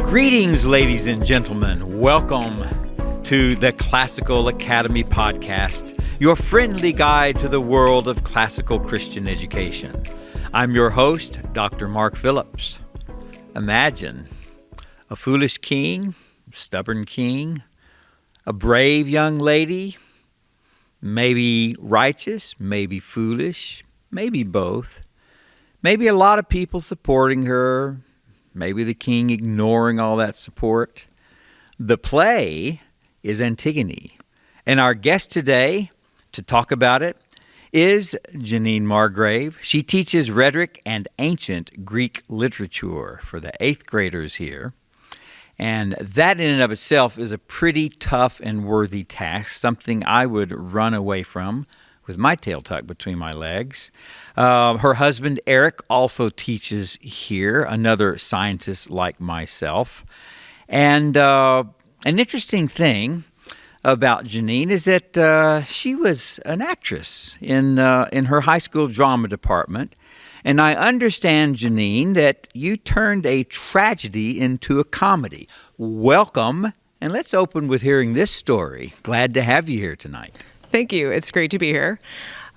Greetings, ladies and gentlemen. Welcome to the Classical Academy Podcast, your friendly guide to the world of classical Christian education. I'm your host, Dr. Mark Phillips. Imagine a foolish king, stubborn king, a brave young lady, maybe righteous, maybe foolish, maybe both, maybe a lot of people supporting her, maybe the king ignoring all that support. The play is Antigone, and our guest today to talk about it is Jennene Margrave. She teaches rhetoric and ancient Greek literature for the 8th graders here. And that in and of itself is a pretty tough and worthy task, something I would run away from with my tail tucked between my legs. Her husband, Eric, also teaches here, another scientist like myself. And an interesting thing about Jennene is that she was an actress in her high school drama department. And I understand, Jennene, that you turned a tragedy into a comedy. Welcome, and let's open with hearing this story. Glad to have you here tonight. Thank you. It's great to be here.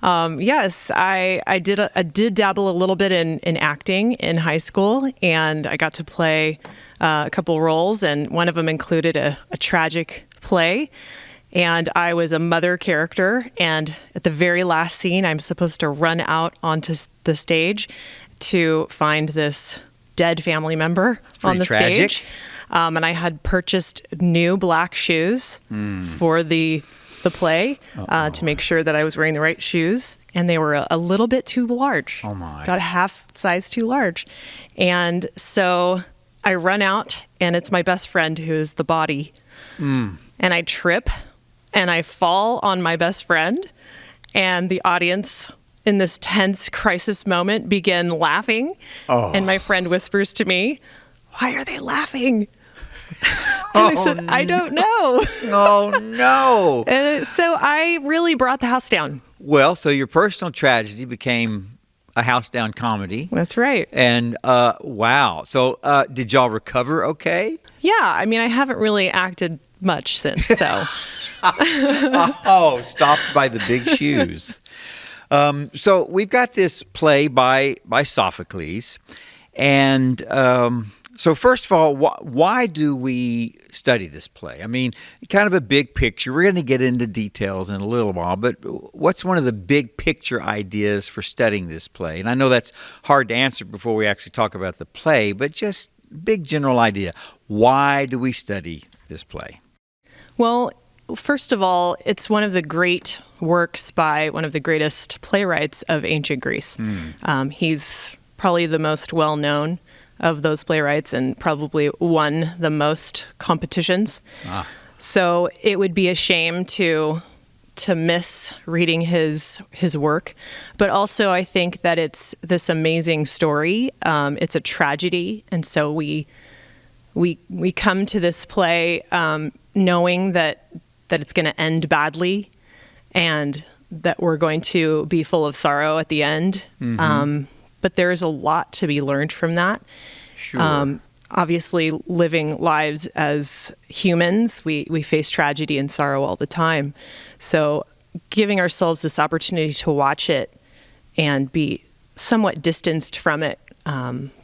Yes, I did dabble a little bit in acting in high school, and I got to play a couple roles, and one of them included a tragic play. And I was a mother character, and at the very last scene, I'm supposed to run out onto the stage to find this dead family member on the stage. And I had purchased new black shoes for the play to make sure that I was wearing the right shoes, and they were a little bit too large. Oh my! About a half size too large, and so I run out, and it's my best friend who is the body, and I trip, and I fall on my best friend, and the audience in this tense crisis moment begin laughing, and my friend whispers to me, "Why are they laughing?" And I said, I don't know. Oh, no. And so I really brought the house down. Well, so your personal tragedy became a house down comedy. That's right. And wow. So did y'all recover okay? Yeah. I mean, I haven't really acted much since, so. Stopped by the big shoes. So we've got this play by Sophocles. And so first of all, why do we study this play? I mean, kind of a big picture. We're going to get into details in a little while, but what's one of the big picture ideas for studying this play? And I know that's hard to answer before we actually talk about the play, but just big general idea. Why do we study this play? Well, first of all, it's one of the great works by one of the greatest playwrights of ancient Greece. He's probably the most well-known of those playwrights and probably won the most competitions. So it would be a shame to miss reading his work. But also I think that it's this amazing story. It's a tragedy. And so we come to this play knowing that it's going to end badly and that we're going to be full of sorrow at the end. But there is a lot to be learned from that. Sure. Obviously, living lives as humans, we face tragedy and sorrow all the time. So giving ourselves this opportunity to watch it and be somewhat distanced from it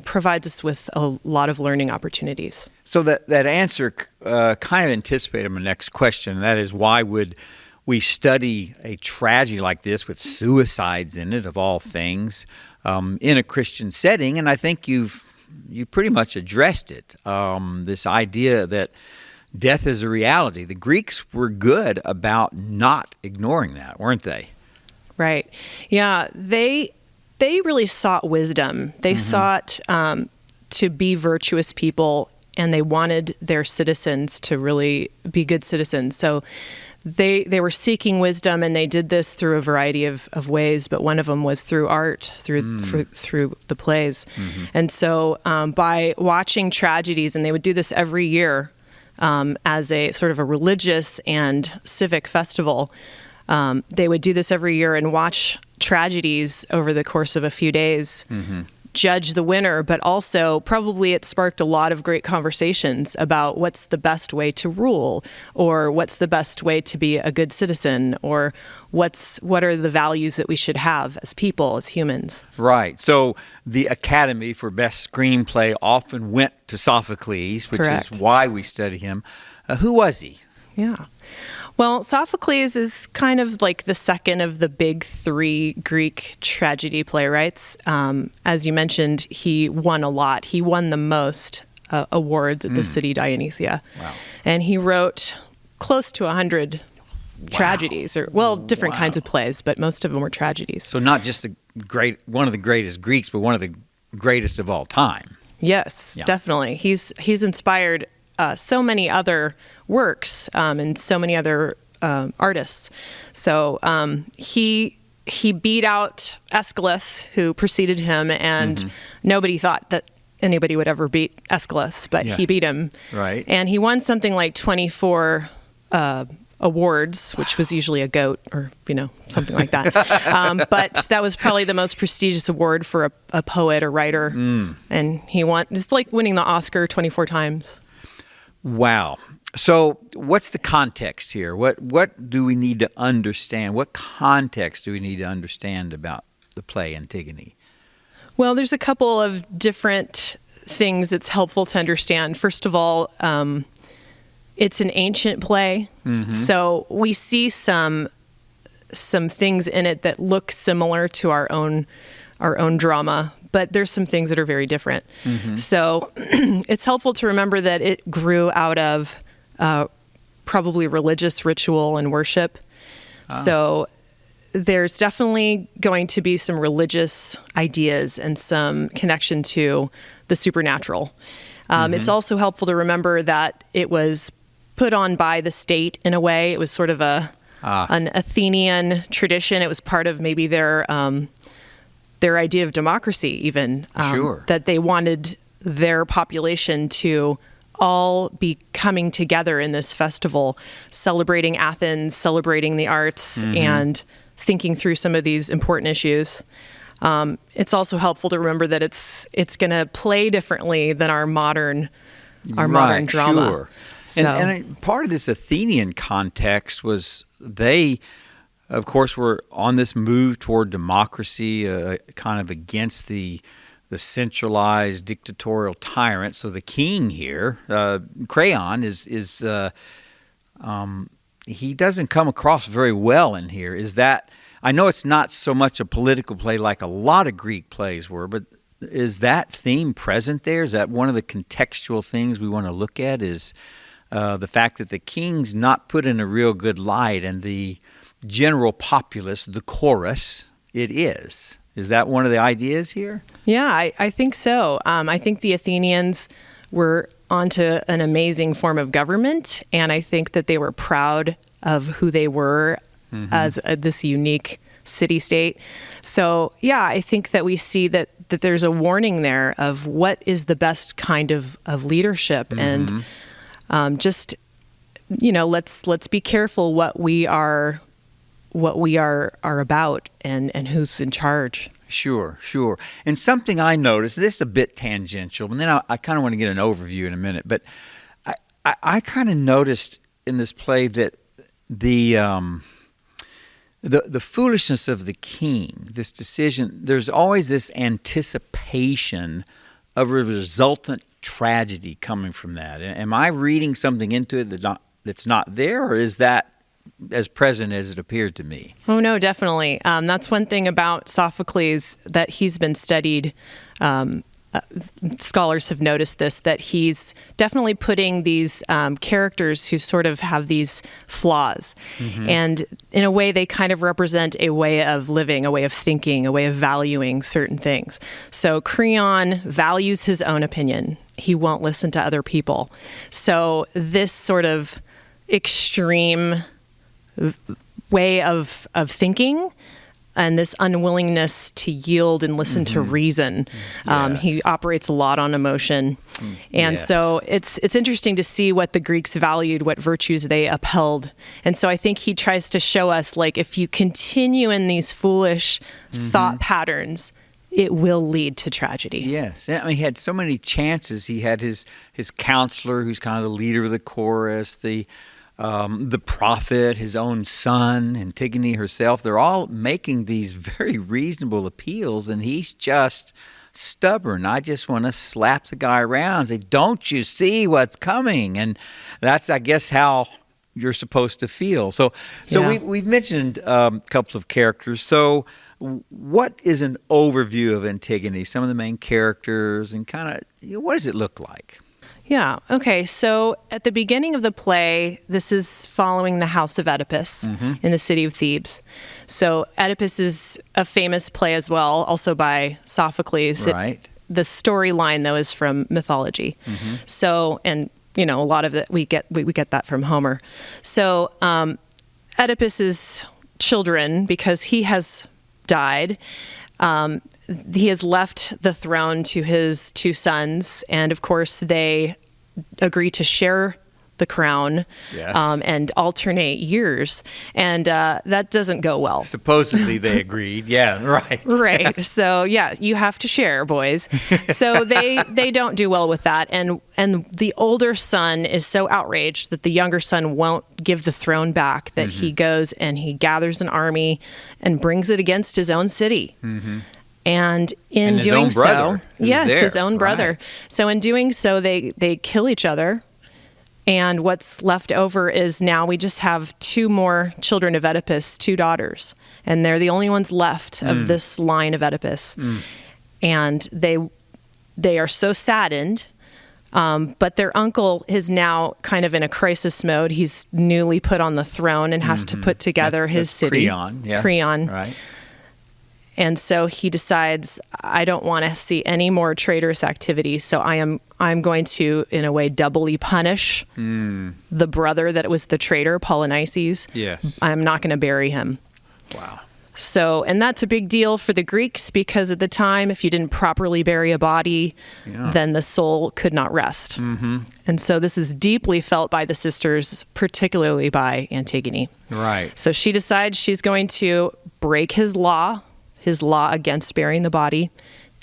provides us with a lot of learning opportunities. So that answer kind of anticipated my next question, and that is, why would we study a tragedy like this with suicides in it, of all things, in a Christian setting? And I think you pretty much addressed it, this idea that death is a reality. The Greeks were good about not ignoring that, weren't they? Right. Yeah, they really sought wisdom. They sought to be virtuous people, and they wanted their citizens to really be good citizens. So they were seeking wisdom, and they did this through a variety of ways, but one of them was through art, through the plays. And so by watching tragedies, and they would do this every year as a sort of a religious and civic festival, they would do this every year and watch tragedies over the course of a few days judge the winner, but also probably it sparked a lot of great conversations about what's the best way to rule, or what's the best way to be a good citizen, or what are the values that we should have as people, as humans. Right. So the Academy for Best Screenplay often went to Sophocles, which Correct. is why we study him. Who was he? Yeah. Well, Sophocles is kind of like the second of the big three Greek tragedy playwrights. As you mentioned, he won a lot. He won the most awards at the City Dionysia. Wow. And he wrote close to 100 tragedies, or different kinds of plays, but most of them were tragedies. So not just one of the greatest Greeks, but one of the greatest of all time. Yes, Yeah. definitely. He's inspired so many other works and so many other artists. So he beat out Aeschylus, who preceded him, and nobody thought that anybody would ever beat Aeschylus, but he beat him. Right. And he won something like 24 awards, which was usually a goat or, something like that. But that was probably the most prestigious award for a poet or writer. And he won. It's like winning the Oscar 24 times. Wow. So what's the context here? What do we need to understand? What context do we need to understand about the play Antigone? Well, there's a couple of different things it's helpful to understand. First of all, it's an ancient play, so we see some things in it that look similar to our own drama, but there's some things that are very different. So it's helpful to remember that it grew out of probably religious ritual and worship. So there's definitely going to be some religious ideas and some connection to the supernatural. It's also helpful to remember that it was put on by the state in a way. It was sort of an Athenian tradition. It was part of maybe their idea of democracy, even. Sure. That they wanted their population to all be coming together in this festival, celebrating Athens, celebrating the arts, and thinking through some of these important issues. It's also helpful to remember that it's going to play differently than our modern drama. Sure. So. And part of this Athenian context was they, of course, were on this move toward democracy, kind of against the centralized dictatorial tyrant. So the king here, Creon, he doesn't come across very well in here. Is that, I know it's not so much a political play like a lot of Greek plays were, but is that theme present there? Is that one of the contextual things we want to look at, is the fact that the king's not put in a real good light, and the general populace, the chorus, it is. Is that one of the ideas here? Yeah, I think so. I think the Athenians were onto an amazing form of government, and I think that they were proud of who they were as this unique city-state. So, yeah, I think that we see that there's a warning there of what is the best kind of leadership, and just, let's be careful what we are about and who's in charge. Sure. And something I noticed, this is a bit tangential, and then I kind of want to get an overview in a minute, but I kind of noticed in this play that the foolishness of the king, this decision, there's always this anticipation of a resultant tragedy coming from that. Am I reading something into it that's not there, or is that as present as it appeared to me? Oh, no, definitely. That's one thing about Sophocles that he's been studied. Scholars have noticed this, that he's definitely putting these characters who sort of have these flaws. And in a way, they kind of represent a way of living, a way of thinking, a way of valuing certain things. So Creon values his own opinion. He won't listen to other people. So this sort of extreme way of thinking and this unwillingness to yield and listen to reason. He operates a lot on emotion. And so it's interesting to see what the Greeks valued, what virtues they upheld. And so I think he tries to show us, like, if you continue in these foolish thought patterns, it will lead to tragedy. Yes. I mean, he had so many chances. He had his counselor, who's kind of the leader of the chorus, the prophet, his own son, Antigone herself. They're all making these very reasonable appeals, and he's just stubborn. I just want to slap the guy around and say, don't you see what's coming? And that's, I guess, how you're supposed to feel. So we've mentioned a couple of characters. So what is an overview of Antigone, some of the main characters, and kind of, what does it look like? Yeah. Okay. So at the beginning of the play, this is following the house of Oedipus in the city of Thebes. So Oedipus is a famous play as well, also by Sophocles. Right. The storyline, though, is from mythology. So, and a lot of it we get that from Homer. So Oedipus's children, because he has died, he has left the throne to his two sons, and of course they agree to share the crown. Yes. And alternate years, and that doesn't go well. Supposedly they agreed. Yeah, right. Right. So yeah, you have to share, boys. So they don't do well with that, and the older son is so outraged that the younger son won't give the throne back, that he goes and he gathers an army and brings it against his own city. And in doing so, his own brother. Right. So in doing so, they kill each other. And what's left over is now we just have two more children of Oedipus, two daughters. And they're the only ones left of this line of Oedipus. And they are so saddened. But their uncle is now kind of in a crisis mode. He's newly put on the throne and has to put together his city. Creon, yes. Creon. Right. And so he decides, I don't want to see any more traitorous activity, so I'm going to, in a way, doubly punish the brother that was the traitor, Polynices. Yes. I'm not going to bury him. Wow. So, and that's a big deal for the Greeks, because at the time, if you didn't properly bury a body, then the soul could not rest. And so this is deeply felt by the sisters, particularly by Antigone. Right. So she decides she's going to break his law against burying the body,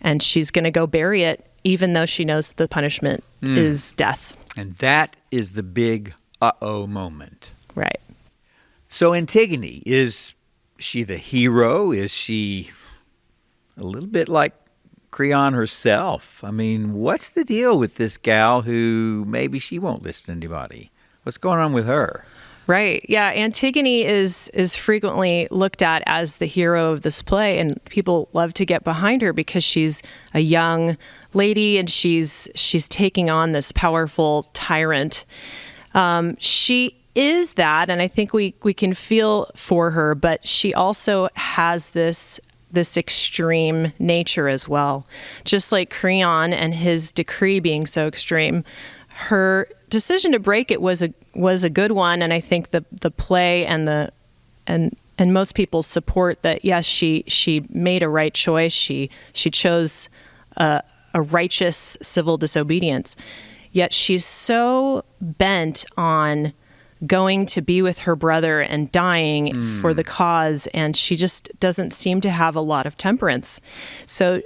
and she's going to go bury it, even though she knows the punishment is death. And that is the big uh-oh moment. Right. So Antigone, is she the hero? Is she a little bit like Creon herself? I mean, what's the deal with this gal who maybe she won't listen to anybody? What's going on with her? Right. Yeah. Antigone is frequently looked at as the hero of this play, and people love to get behind her because she's a young lady and she's taking on this powerful tyrant. She is that, and I think we can feel for her, but she also has this extreme nature as well. Just like Creon and his decree being so extreme, her decision to break it was a good one, and I think the play and most people support that. Yes, she made a right choice. She chose a righteous civil disobedience. Yet she's so bent on going to be with her brother and dying for the cause, and she just doesn't seem to have a lot of temperance. So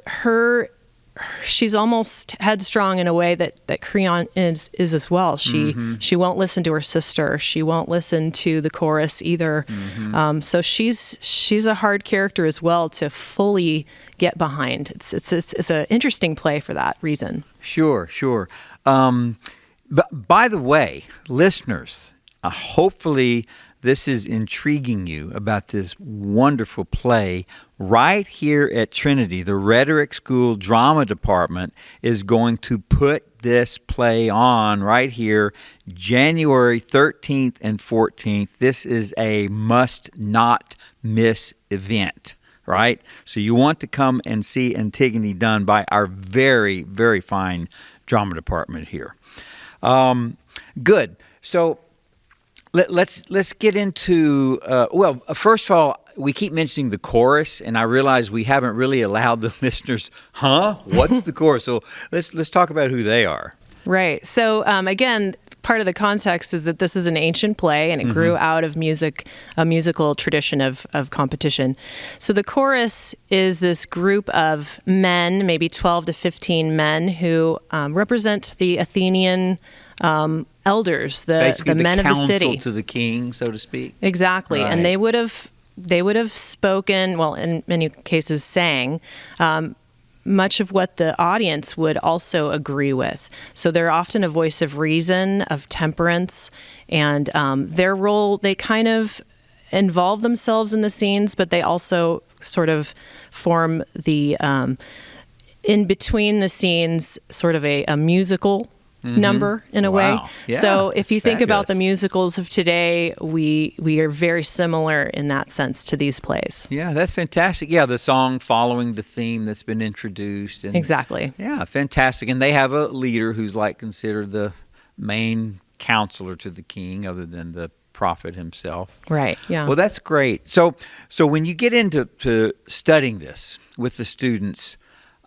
she's almost headstrong in a way that Creon is as well. She won't listen to her sister. She won't listen to the chorus either. So she's a hard character as well to fully get behind. It's an interesting play for that reason. Sure. But by the way, listeners, hopefully this is intriguing you about this wonderful play. Right here at Trinity, the Rhetoric School Drama Department is going to put this play on right here, January 13th and 14th. This is a must-not-miss event, right? So you want to come and see Antigone done by our very, very fine drama department here. Good. So let's get into, first of all, we keep mentioning the chorus, and I realize we haven't really allowed the listeners, what's the chorus? So let's talk about who they are. Right. So again, part of the context is that this is an ancient play, and it grew out of a musical tradition of competition. So the chorus is this group of men, maybe 12 to 15 men, who represent the Athenian elders, the men of the city. Counsel to the king, so to speak. Exactly, Right. and they would have spoken, well, in many cases sang, much of what the audience would also agree with. So they're often a voice of reason, of temperance, and their role, they kind of involve themselves in the scenes, but they also sort of form the, in between the scenes, sort of a musical number in a way. Yeah, so if you think about the fabulous. musicals of today, we are very similar in that sense to these plays. Yeah, that's fantastic. Yeah, the song following the theme that's been introduced. And Exactly. yeah, fantastic. And they have a leader who's like considered the main counselor to the king, other than the prophet himself. Right. Yeah. Well, that's great. So when you get into studying this with the students,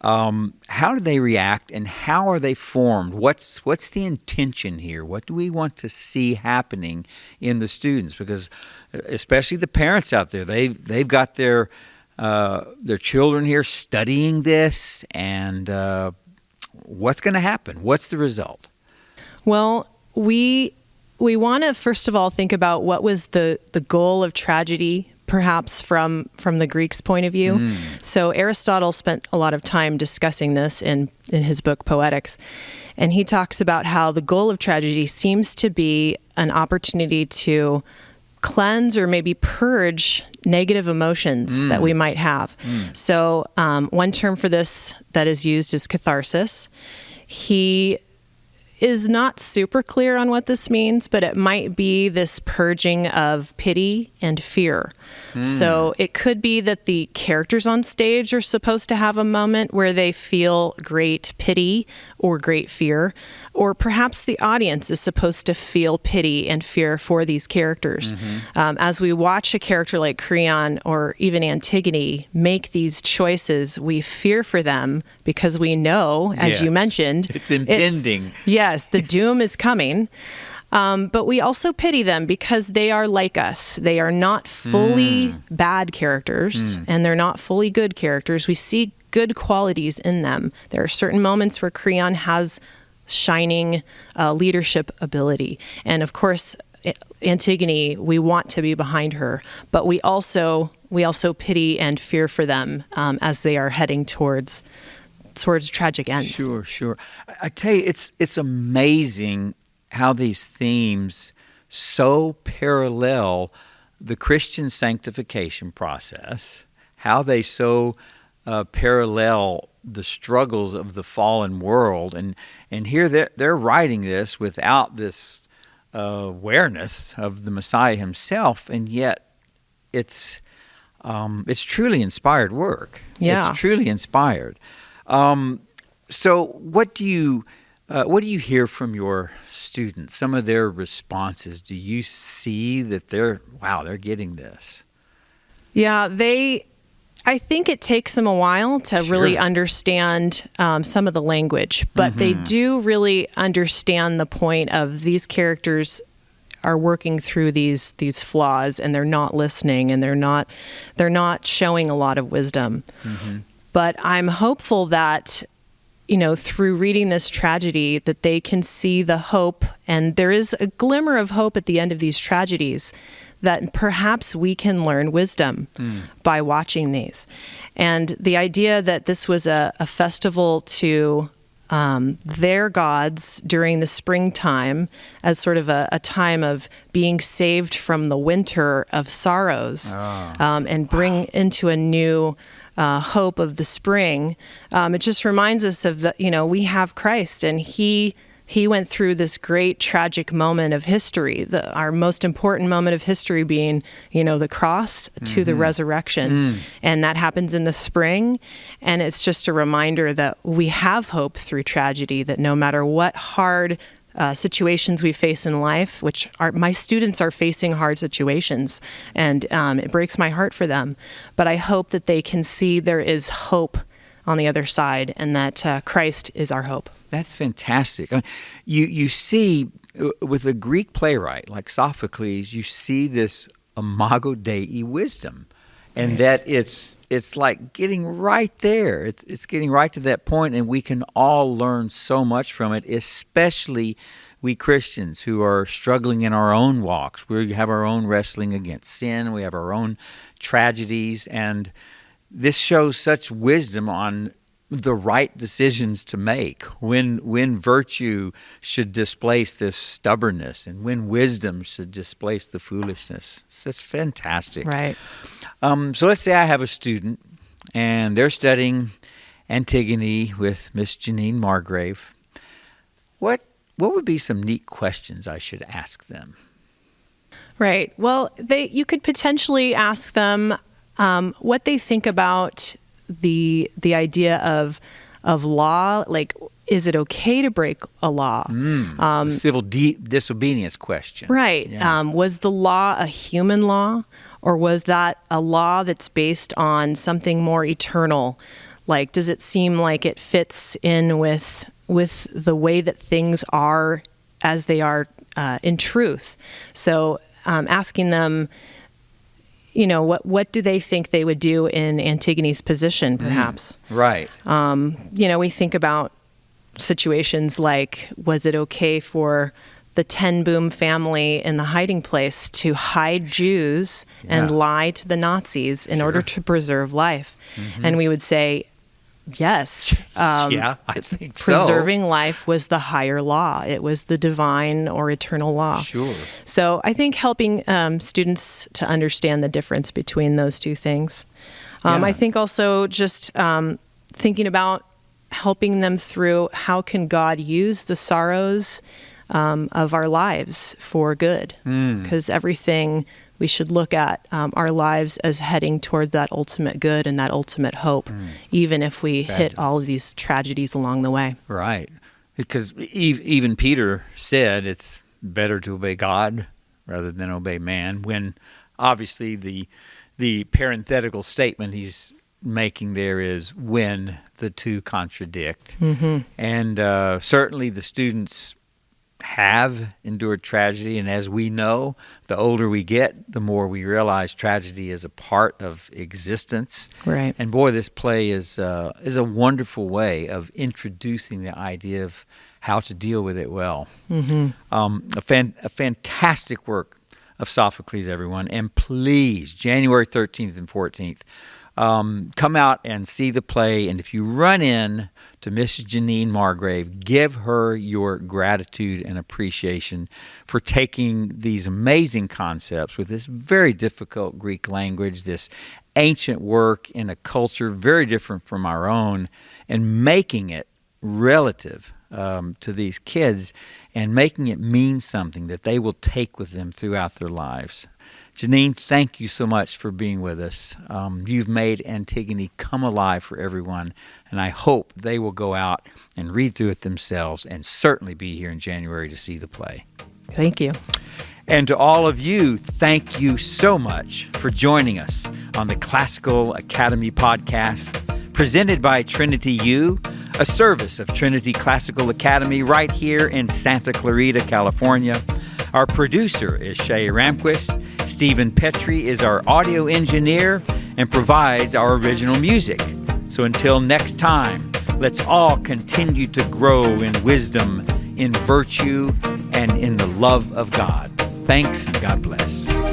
how do they react, and how are they formed? What's the intention here? What do we want to see happening in the students? Because especially the parents out there, they've got their children here studying this, and what's going to happen? What's the result? Well, we want to first of all think about what was the goal of tragedy, perhaps from the Greeks' point of view. So Aristotle spent a lot of time discussing this in his book Poetics, and he talks about how the goal of tragedy seems to be an opportunity to cleanse or maybe purge negative emotions that we might have. So one term for this that is used is catharsis. He is not super clear on what this means, but it might be this purging of pity and fear. So it could be that the characters on stage are supposed to have a moment where they feel great pity or great fear, or perhaps the audience is supposed to feel pity and fear for these characters. As we watch a character like Creon or even Antigone make these choices, we fear for them because we know, as you mentioned, it's impending. Yes, the doom is coming. But we also pity them because they are like us. They are not fully bad characters, and they're not fully good characters. We see good qualities in them. There are certain moments where Creon has shining leadership ability. And of course, Antigone, we want to be behind her, but we also pity and fear for them as they are heading towards tragic ends. Sure. I tell you, it's amazing how these themes so parallel the Christian sanctification process, how they so parallel the struggles of the fallen world, and here they're writing this without this awareness of the Messiah himself, and yet it's truly inspired work. Yeah. It's truly inspired. So what do you hear from your students? Some of their responses. Do you see that they're getting this? Yeah, I think it takes them a while to really understand some of the language, but they do really understand the point of these characters are working through these flaws, and they're not listening, and they're not showing a lot of wisdom. But I'm hopeful that, through reading this tragedy, that they can see the hope, and there is a glimmer of hope at the end of these tragedies, that perhaps we can learn wisdom by watching these. And the idea that this was a festival to their gods during the springtime as sort of a time of being saved from the winter of sorrows and bring into a new hope of the spring. It just reminds us of we have Christ, and He went through this great tragic moment of history, our most important moment of history being, the cross to the resurrection. And that happens in the spring. And it's just a reminder that we have hope through tragedy, that no matter what hard situations we face in life, my students are facing hard situations, and it breaks my heart for them. But I hope that they can see there is hope on the other side, and that Christ is our hope. That's fantastic. You see with a Greek playwright like Sophocles, you see this imago Dei wisdom, and that it's like getting right there. It's getting right to that point, and we can all learn so much from it, especially we Christians who are struggling in our own walks. We have our own wrestling against sin. We have our own tragedies, and this shows such wisdom on the right decisions to make, when virtue should displace this stubbornness, and when wisdom should displace the foolishness. So it's fantastic. Right. So let's say I have a student, and they're studying Antigone with Miss Jennene Margrave. What would be some neat questions I should ask them? Right. Well, you could potentially ask them what they think about the idea of law. Like, is it okay to break a law? The civil disobedience question. Right. Yeah. Was the law a human law, or was that a law that's based on something more eternal? Like, does it seem like it fits in with the way that things are as they are in truth? So asking them, what do they think they would do in Antigone's position, perhaps? Right. We think about situations like, was it okay for the Ten Boom family in the hiding place to hide Jews and lie to the Nazis in order to preserve life? Mm-hmm. And we would say, yes. I think so. Preserving life was the higher law. It was the divine or eternal law. Sure. So I think helping students to understand the difference between those two things. I think also just thinking about helping them through how can God use the sorrows of our lives for good. Because everything, we should look at our lives as heading toward that ultimate good and that ultimate hope, even if we hit all of these tragedies along the way. Right. Because even Peter said it's better to obey God rather than obey man, when obviously the parenthetical statement he's making there is when the two contradict. Mm-hmm. And certainly the students have endured tragedy, and as we know, the older we get, the more we realize tragedy is a part of existence. Right. And boy, this play is a wonderful way of introducing the idea of how to deal with it well. Mm-hmm. A fantastic work of Sophocles, everyone. And please, January 13th and 14th, come out and see the play. And if you run in to Miss Jennene Margrave, give her your gratitude and appreciation for taking these amazing concepts with this very difficult Greek language, this ancient work in a culture very different from our own, and making it relative to these kids and making it mean something that they will take with them throughout their lives. Jennene, thank you so much for being with us. You've made Antigone come alive for everyone, and I hope they will go out and read through it themselves and certainly be here in January to see the play. Thank you. And to all of you, thank you so much for joining us on the Classical Academy podcast, presented by Trinity U, a service of Trinity Classical Academy right here in Santa Clarita, California. Our producer is Shay Ramquist. Stephen Petrie is our audio engineer and provides our original music. So until next time, let's all continue to grow in wisdom, in virtue, and in the love of God. Thanks, and God bless.